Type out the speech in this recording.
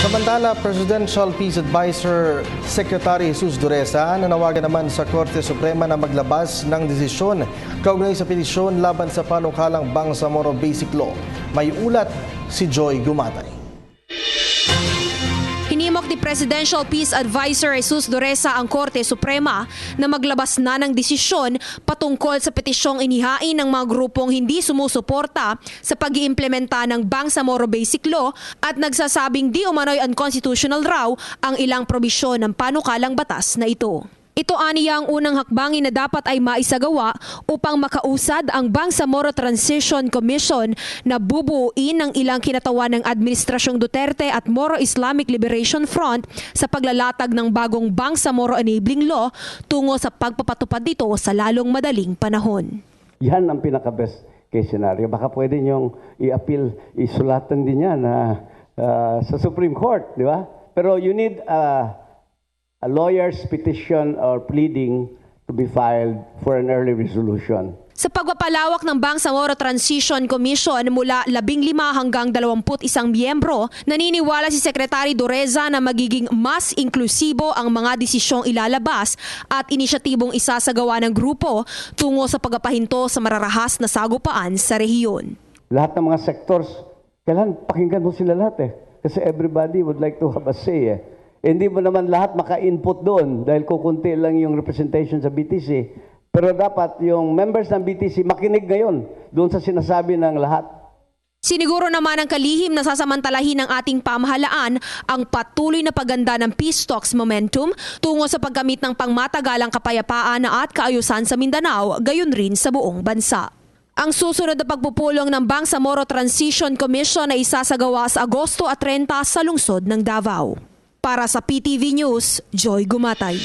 Samantala, Presidential Peace Advisor Secretary Jesus Dureza nanawagan naman sa Korte Suprema na maglabas ng desisyon kaugnay sa petisyon laban sa panukalang Bangsamoro Basic Law. May ulat si Joy Gumatay. Hinimok ni Presidential Peace Advisor Jesus Dureza ang Korte Suprema na maglabas na ng desisyon patungkol sa petisyong inihain ng mga grupong hindi sumusuporta sa pag-iimplementa ng Bangsamoro Basic Law at nagsasabing di umano'y unconstitutional raw ang ilang probisyon ng panukalang batas na ito. Ito aniya ang unang hakbangin na dapat ay maisagawa upang makausad ang Bangsamoro Transition Commission na bubuuin ng ilang kinatawan ng Administrasyong Duterte at Moro Islamic Liberation Front sa paglalatag ng bagong Bangsamoro Enabling Law tungo sa pagpapatupad dito sa lalong madaling panahon. Yan ang pinaka-best case scenario. Baka pwede niyong i-appeal, isulatan din yan sa Supreme Court, di ba? Pero you need a lawyer's petition or pleading to be filed for an early resolution. Sa pagpapalawak ng Bangsamoro Transition Commission mula 15 hanggang 21 miyembro, naniniwala si Secretary Dureza na magiging mas inklusibo ang mga desisyong ilalabas at inisyatibong isasagawa ng grupo tungo sa pagpapahinto sa mararahas na sagupaan sa rehiyon. Lahat ng mga sectors, kailan pakinggan mo sila lahat Kasi everybody would like to have a say Hindi mo naman lahat maka-input doon dahil kukunti lang yung representation sa BTC. Pero dapat yung members ng BTC makinig ngayon doon sa sinasabi ng lahat. Siniguro naman ang kalihim na sasamantalahin ng ating pamahalaan ang patuloy na paganda ng peace talks momentum tungo sa paggamit ng pangmatagalang kapayapaan at kaayusan sa Mindanao, gayon rin sa buong bansa. Ang susunod na pagpupulong ng Bangsamoro Transition Commission ay isasagawa sa Agosto at 30 sa lungsod ng Davao. Para sa PTV News, Joy Gumatay.